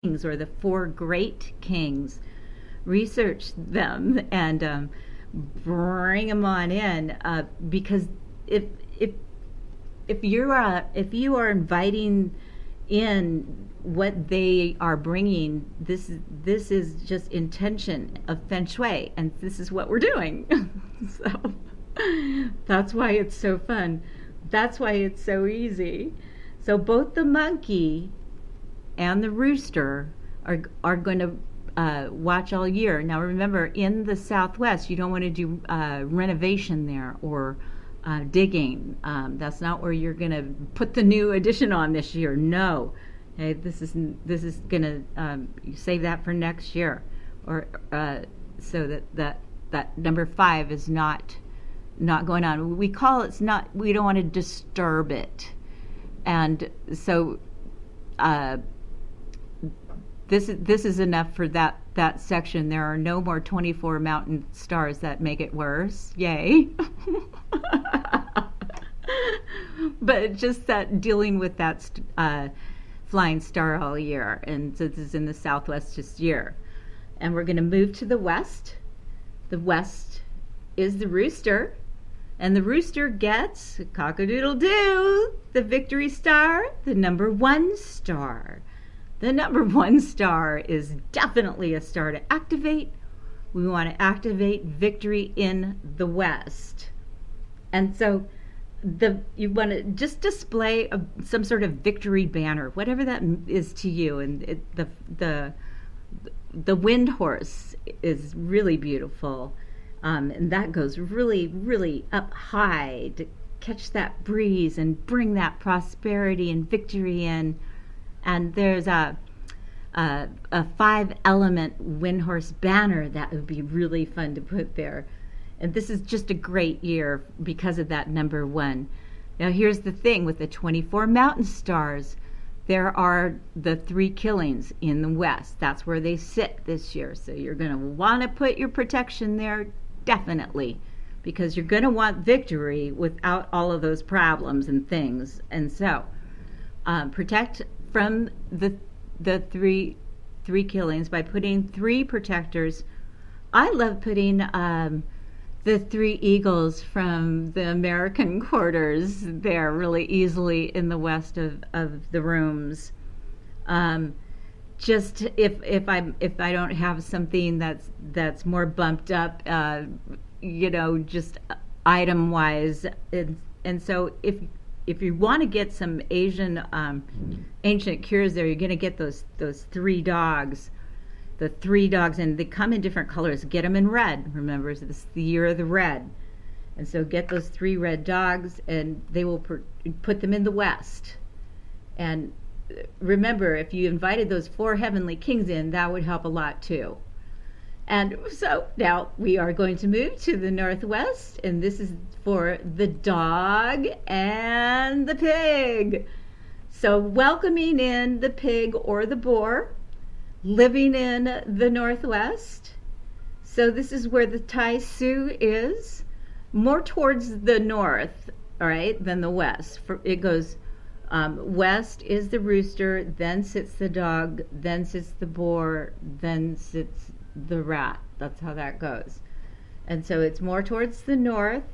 kings, or the four great kings. Research them and bring them on in, because if if if you are inviting in what they are bringing, this is just intention of feng shui, and this is what we're doing. So that's why it's so fun. That's why it's so easy. So both the monkey and the rooster are going to watch all year. Now remember, in the Southwest, you don't want to do renovation there or digging. That's not where you're going to put the new addition on this year. No, okay, this is going to save that for next year, or so that number 5 is not going on. We call it's not. We don't want to disturb it, and so. This is enough for that section. There are no more 24 mountain stars that make it worse. Yay. But just that dealing with that flying star all year. And so this is in the Southwest this year. And we're going to move to the West. The West is the rooster. And the rooster gets, cock-a-doodle-doo, the victory star, the number 1 star. The number 1 star is definitely a star to activate. We want to activate victory in the West. And so you want to just display some sort of victory banner, whatever that is to you. And the wind horse is really beautiful. And that goes really, really up high to catch that breeze and bring that prosperity and victory in. And there's a 5-element wind horse banner that would be really fun to put there. And this is just a great year because of that number 1. Now here's the thing with the 24 mountain stars. There are the 3 killings in the West. That's where they sit this year. So you're going to want to put your protection there, definitely, because you're going to want victory without all of those problems and things. And so protect from the three killings by putting 3 protectors. I love putting the 3 eagles from the American quarters there really easily in the west of the rooms. Just if I don't have something that's more bumped up, just item wise, and so if you want to get some Asian ancient cures there, you're going to get those 3 dogs. The 3 dogs, and they come in different colors. Get them in red. Remember, this is the year of the red. And so get those 3 red dogs, and they will put them in the West. And remember, if you invited those 4 heavenly kings in, that would help a lot too. And so now we are going to move to the Northwest, and this is for the dog and the pig. So welcoming in the pig or the boar, living in the Northwest. So this is where the Tai Su is, more towards the north, all right, than the west. It goes west is the rooster, then sits the dog, then sits the boar, then sits the rat. That's how that goes. And so it's more towards the north.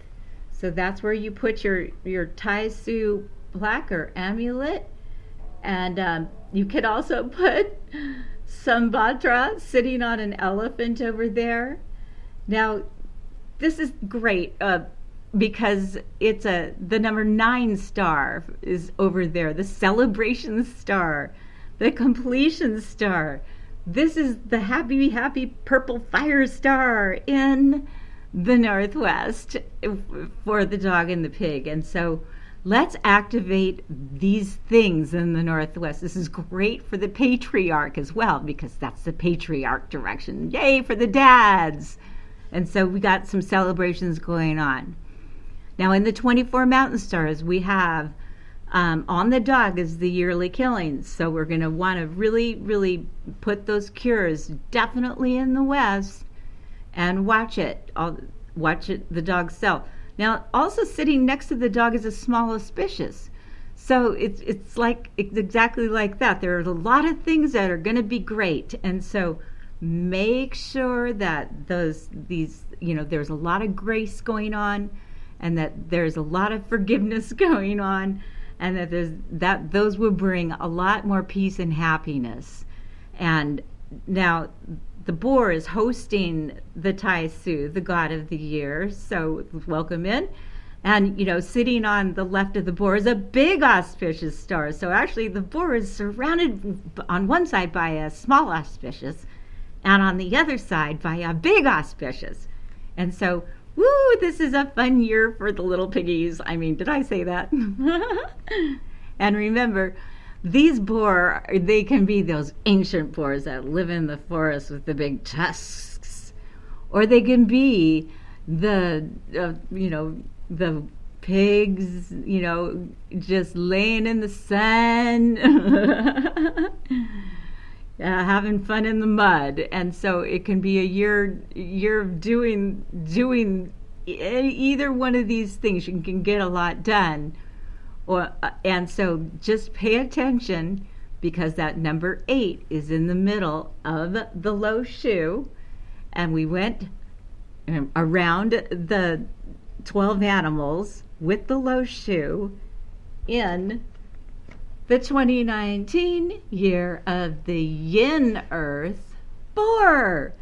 So that's where you put your Tai Su plaque or amulet. And you could also put Sambatra sitting on an elephant over there. Now, this is great because it's the number 9 star is over there, the celebration star, the completion star. This is the happy, happy purple fire star in the Northwest for the dog and the pig. And so let's activate these things in the Northwest. This is great for the patriarch as well, because that's the patriarch direction. Yay for the dads. And so we got some celebrations going on. Now in the 24 mountain stars, we have on the dog is the yearly killings. So we're going to want to really, really put those cures definitely in the West and watch it. The dog self. Now, also sitting next to the dog is a small auspicious. So it's exactly like that. There are a lot of things that are going to be great, and so make sure that there's a lot of grace going on, and that there's a lot of forgiveness going on, and that those will bring a lot more peace and happiness. And now the boar is hosting the Tai Su, the god of the year. So welcome in. And, sitting on the left of the boar is a big auspicious star. So actually the boar is surrounded on one side by a small auspicious and on the other side by a big auspicious. And so, woo, this is a fun year for the little piggies. I mean, did I say that? And remember, these boar, they can be those ancient boars that live in the forest with the big tusks. Or they can be the pigs, just laying in the sun, having fun in the mud. And so it can be a year of doing either one of these things. You can get a lot done. And so just pay attention, because that number 8 is in the middle of the low shoe. And we went around the 12 animals with the low shoe in the 2019 year of the yin earth boar.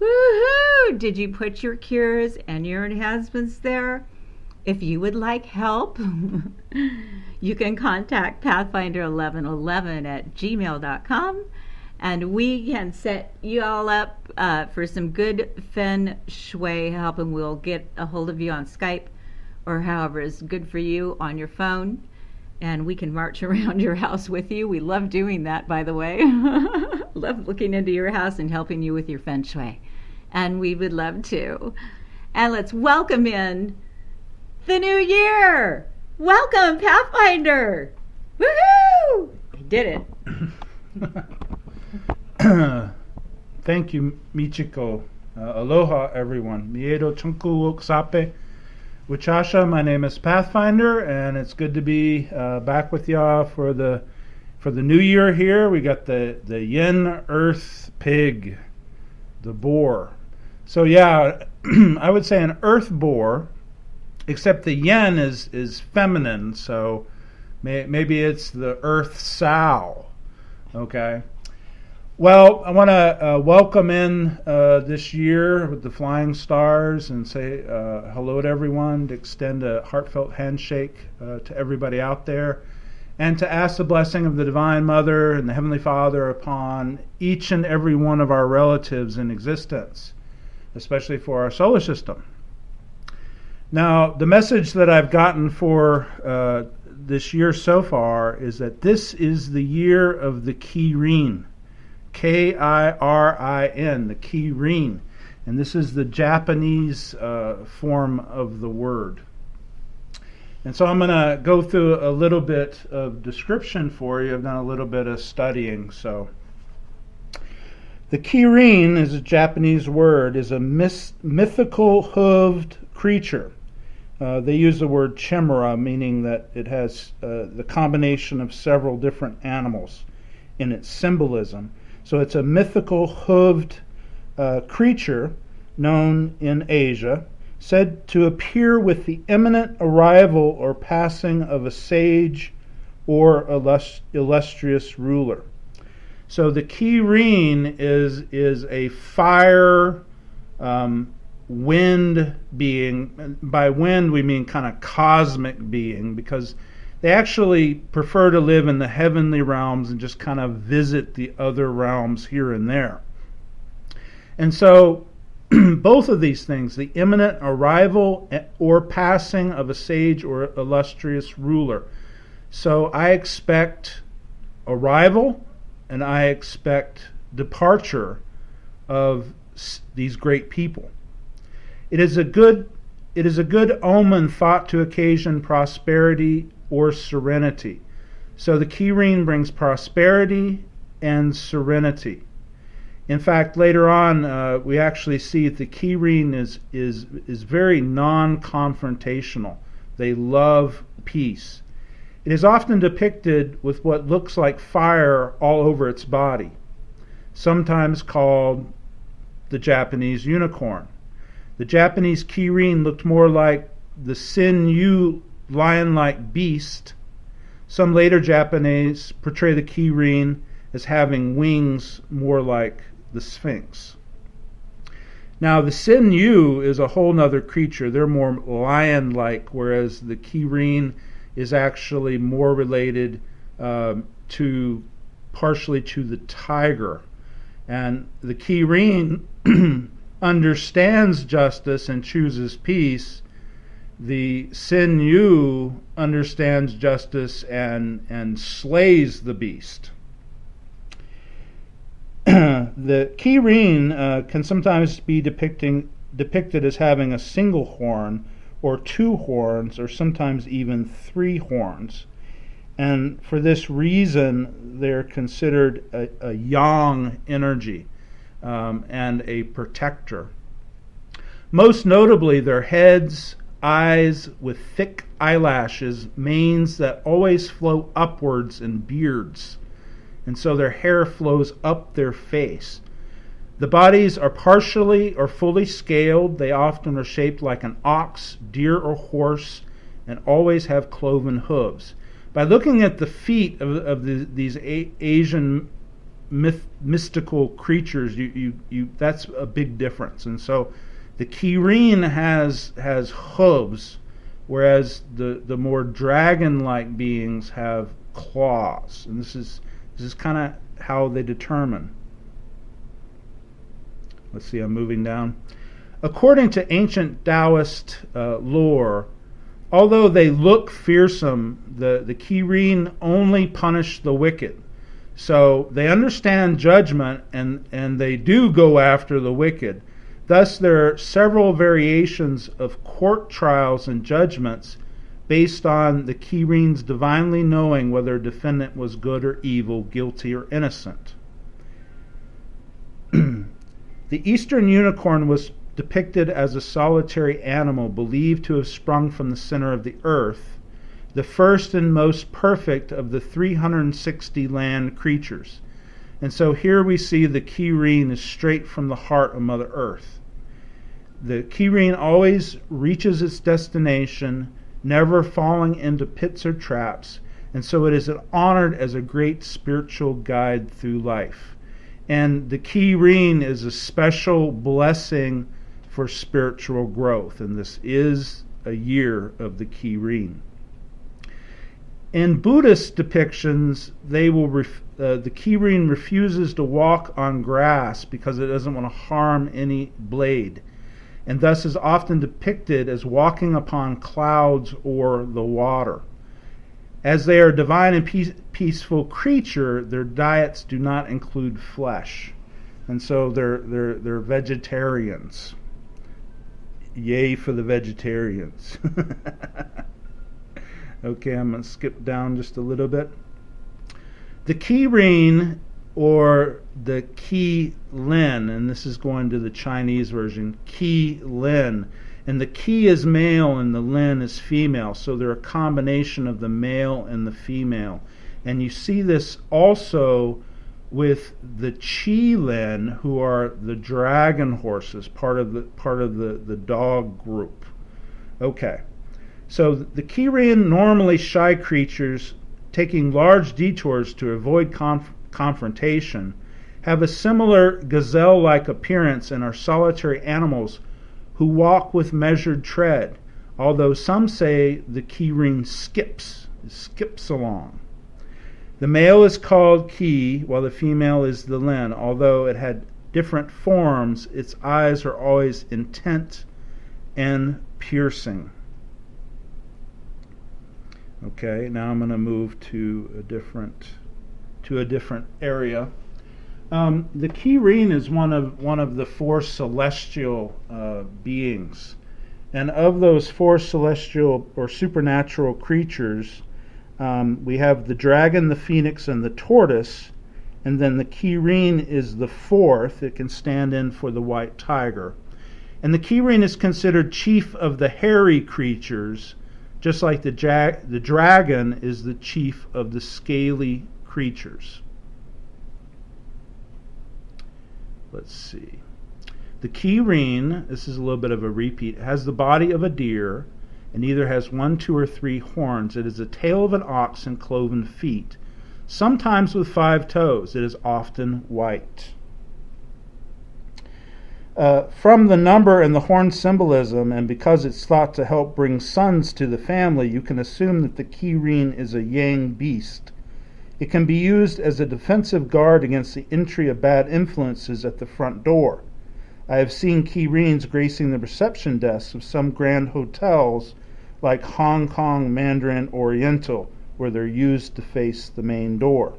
Woohoo! Did you put your cures and your enhancements there? If you would like help, you can contact Pathfinder1111 at gmail.com, and we can set you all up for some good feng shui help, and we'll get a hold of you on Skype or however is good for you on your phone, and we can march around your house with you. We love doing that, by the way. Love looking into your house and helping you with your feng shui, and we would love to. And let's welcome in the new year. Welcome, Pathfinder. Woohoo! I did it. Thank you, Michiko. Aloha, everyone. Miedo chunku woksape. Wichasha, my name is Pathfinder, and it's good to be back with y'all for the new year here. We got the yin earth pig, the boar. So yeah, I would say an earth boar, except the yin is feminine, so maybe it's the earth sow. Okay. Well, I want to welcome in this year with the flying stars and say hello to everyone, to extend a heartfelt handshake to everybody out there, and to ask the blessing of the Divine Mother and the Heavenly Father upon each and every one of our relatives in existence, especially for our solar system. Now, the message that I've gotten for this year so far is that this is the year of the Kirin, Kirin, the Kirin, and this is the Japanese form of the word. And so I'm going to go through a little bit of description for you. I've done a little bit of studying. So the Kirin is a Japanese word, is a mythical hooved creature. They use the word chimera, meaning that it has the combination of several different animals in its symbolism. So it's a mythical hooved creature known in Asia, said to appear with the imminent arrival or passing of a sage or illustrious ruler. So the Kirin is a fire, wind being. By wind we mean kind of cosmic being, because they actually prefer to live in the heavenly realms and just kind of visit the other realms here and there. And so both of these things, the imminent arrival or passing of a sage or illustrious ruler. So I expect arrival and I expect departure of these great people. It is a good omen thought to occasion prosperity or serenity. So the Kirin brings prosperity and serenity. In fact, later on, we actually see that the Kirin is very non-confrontational. They love peace. It is often depicted with what looks like fire all over its body, sometimes called the Japanese unicorn. The Japanese kirin looked more like the Sin-yu lion-like beast. Some later Japanese portray the kirin as having wings more like the sphinx. Now, the Sin-yu is a whole nother creature. They're more lion-like, whereas the kirin is actually more related to partially to the tiger. And the kirin understands justice and chooses peace. The Sin-yu understands justice and slays the beast. The kirin can sometimes be depicted as having a single horn or two horns or sometimes even three horns. And for this reason, they're considered a yang energy and a protector. Most notably, their heads, eyes with thick eyelashes, manes that always flow upwards, and beards. And so their hair flows up their face. The bodies are partially or fully scaled. They often are shaped like an ox, deer, or horse, and always have cloven hooves. By looking at the feet of these Asian mystical creatures, that's a big difference. And so the kirin has hooves, whereas the more dragon-like beings have claws. And this is kind of how they determine. Let's see, I'm moving down. According to ancient Taoist lore, although they look fearsome, the kirin only punish the wicked. So they understand judgment and they do go after the wicked. Thus, there are several variations of court trials and judgments based on the kirin's divinely knowing whether a defendant was good or evil, guilty or innocent. The Eastern unicorn was depicted as a solitary animal believed to have sprung from the center of the earth, the first and most perfect of the 360 land creatures. And so here we see the kirin is straight from the heart of Mother Earth. The kirin always reaches its destination, never falling into pits or traps, and so it is honored as a great spiritual guide through life. And the kirin is a special blessing for spiritual growth, and this is a year of the kirin. In Buddhist depictions, the kirin refuses to walk on grass because it doesn't want to harm any blade, and thus is often depicted as walking upon clouds or the water. As they are a divine and peaceful creature, their diets do not include flesh, and so they're vegetarians. Yay for the vegetarians. Okay, I'm going to skip down just a little bit. The kirin, or the Qi Lin, and this is going to the Chinese version, Qi Lin. And the Qi is male and the Lin is female, so they're a combination of the male and the female. And you see this also with the Qi Lin, who are the dragon horses, part of the dog group. Okay. So the kirin, normally shy creatures taking large detours to avoid confrontation, have a similar gazelle-like appearance and are solitary animals who walk with measured tread, although some say the kirin skips along. The male is called Qi, while the female is the Lin. Although it had different forms, its eyes are always intent and piercing. Okay, now I'm going to move to a different area. The kirin is one of the four celestial beings, and of those four celestial or supernatural creatures, we have the dragon, the phoenix, and the tortoise, and then the kirin is the fourth. It can stand in for the white tiger, and the kirin is considered chief of the hairy creatures, just like the dragon is the chief of the scaly creatures. Let's see. The Kirin, this is a little bit of a repeat, has the body of a deer and either has 1, 2, or 3 horns. It is the tail of an ox and cloven feet, sometimes with 5 toes. It is often white. From the number and the horn symbolism, and because it's thought to help bring sons to the family, you can assume that the Kirin is a yang beast. It can be used as a defensive guard against the entry of bad influences at the front door. I have seen Kirins gracing the reception desks of some grand hotels like Hong Kong Mandarin Oriental, where they're used to face the main door.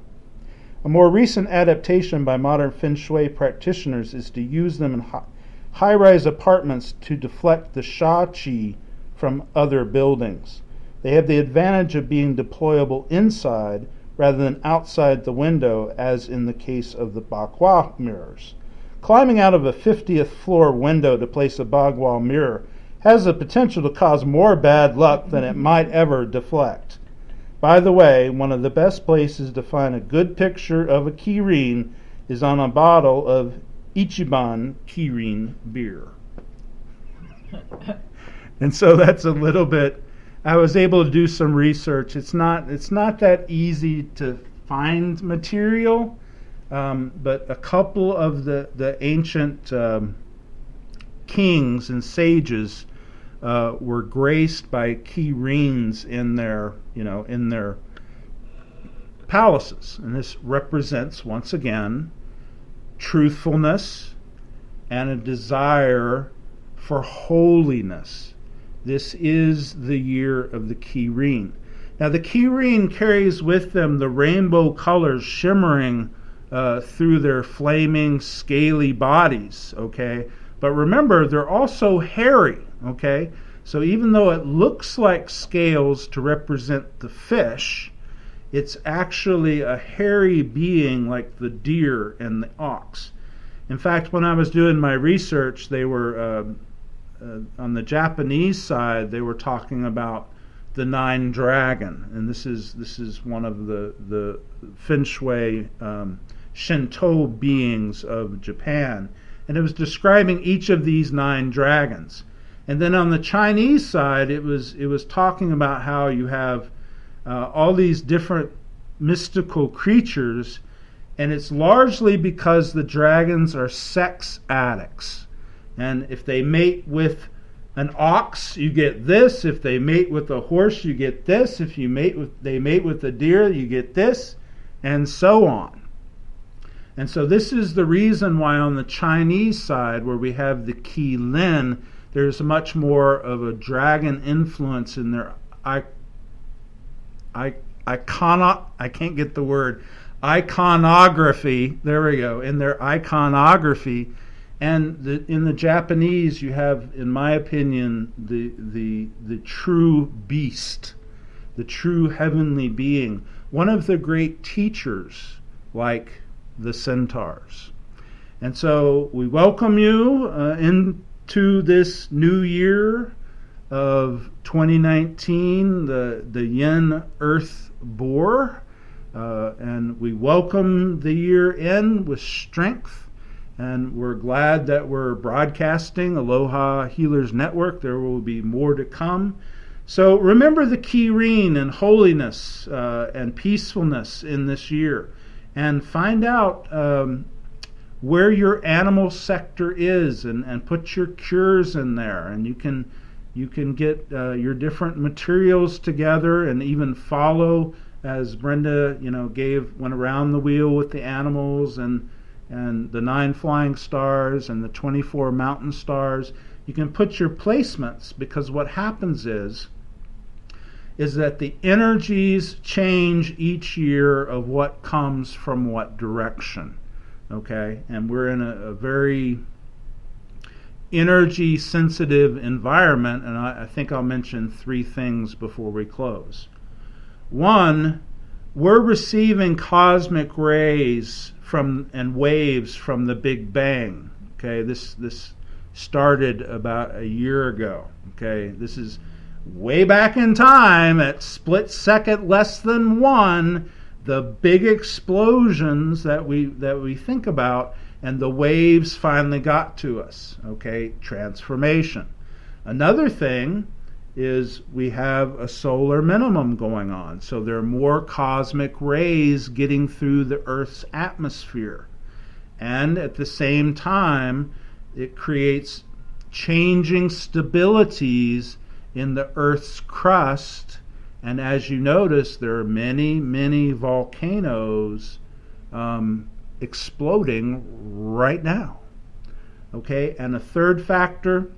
A more recent adaptation by modern feng shui practitioners is to use them in high-rise apartments to deflect the sha qi from other buildings. They have the advantage of being deployable inside rather than outside the window, as in the case of the bagua mirrors. Climbing out of a 50th floor window to place a bagua mirror has the potential to cause more bad luck than it might ever deflect. By the way, one of the best places to find a good picture of a Kirin is on a bottle of Ichiban Kirin beer. And so that's a little bit, I was able to do some research. It's not that easy to find material, but a couple of the ancient kings and sages were graced by Kirins in their palaces, and this represents once again truthfulness and a desire for holiness. This is the year of the Kirin. Now the Kirin carries with them the rainbow colors shimmering through their flaming scaly bodies, okay? But remember, they're also hairy, okay? So even though it looks like scales to represent the fish, it's actually a hairy being like the deer and the ox. In fact, when I was doing my research, they were, on the Japanese side, they were talking about the 9 dragon. And this is one of the feng shui Shinto beings of Japan. And it was describing each of these 9 dragons. And then on the Chinese side, it was talking about how you have all these different mystical creatures, and it's largely because the dragons are sex addicts. And if they mate with an ox, you get this. If they mate with a horse, you get this. If they mate with a deer, you get this, and so on. And so this is the reason why on the Chinese side, where we have the Qi Lin, there's much more of a dragon influence in their iconography. There we go. In their iconography. And in the Japanese, you have, in my opinion, the true beast, the true heavenly being, one of the great teachers, like the centaurs. And so we welcome you into this new year of 2019, the Yin Earth Boar, and we welcome the year in with strength. And we're glad that we're broadcasting Aloha Healers Network. There will be more to come. So remember the Kirin and holiness and peacefulness in this year. And find out where your animal sector is and put your cures in there. And you can get your different materials together and even follow, as Brenda went around the wheel with the animals and the 9 flying stars and the 24 mountain stars. You can put your placements, because what happens is that the energies change each year of what comes from what direction. Okay? And we're in a very energy sensitive environment, and I think I'll mention 3 things before we close. 1, we're receiving cosmic rays and waves from the Big Bang. Okay, this started about a year ago. Okay, way back in time at split second less than one, the big explosions that we think about, and the waves finally got to us. Okay, transformation. Another thing is we have a solar minimum going on, so there are more cosmic rays getting through the Earth's atmosphere, and at the same time it creates changing stabilities in the Earth's crust. And as you notice, there are many volcanoes exploding right now. Okay, and a third factor,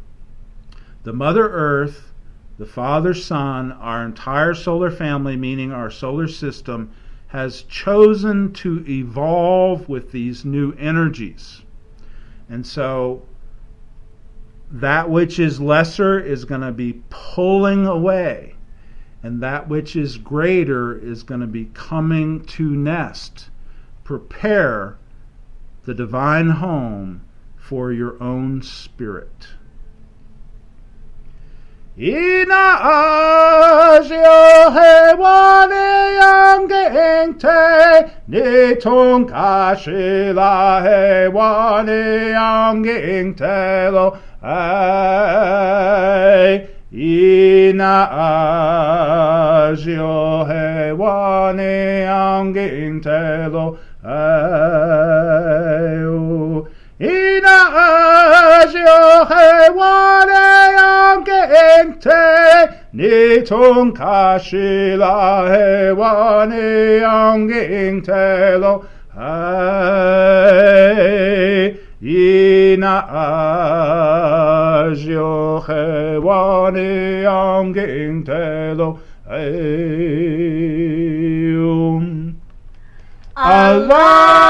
the Mother Earth, the Father, Son, our entire solar family, meaning our solar system, has chosen to evolve with these new energies. And so that which is lesser is going to be pulling away, and that which is greater is going to be coming to nest. Prepare the divine home for your own spirit. Ina ajio he wane yang te ni tong kashi la he wane yang te lo ai ina ajio he wane yang te lo ai ina ajio he wane yang te ni tong kashi la he wane yang te lo ai ina ajio he wane yang te lo ai Aloha!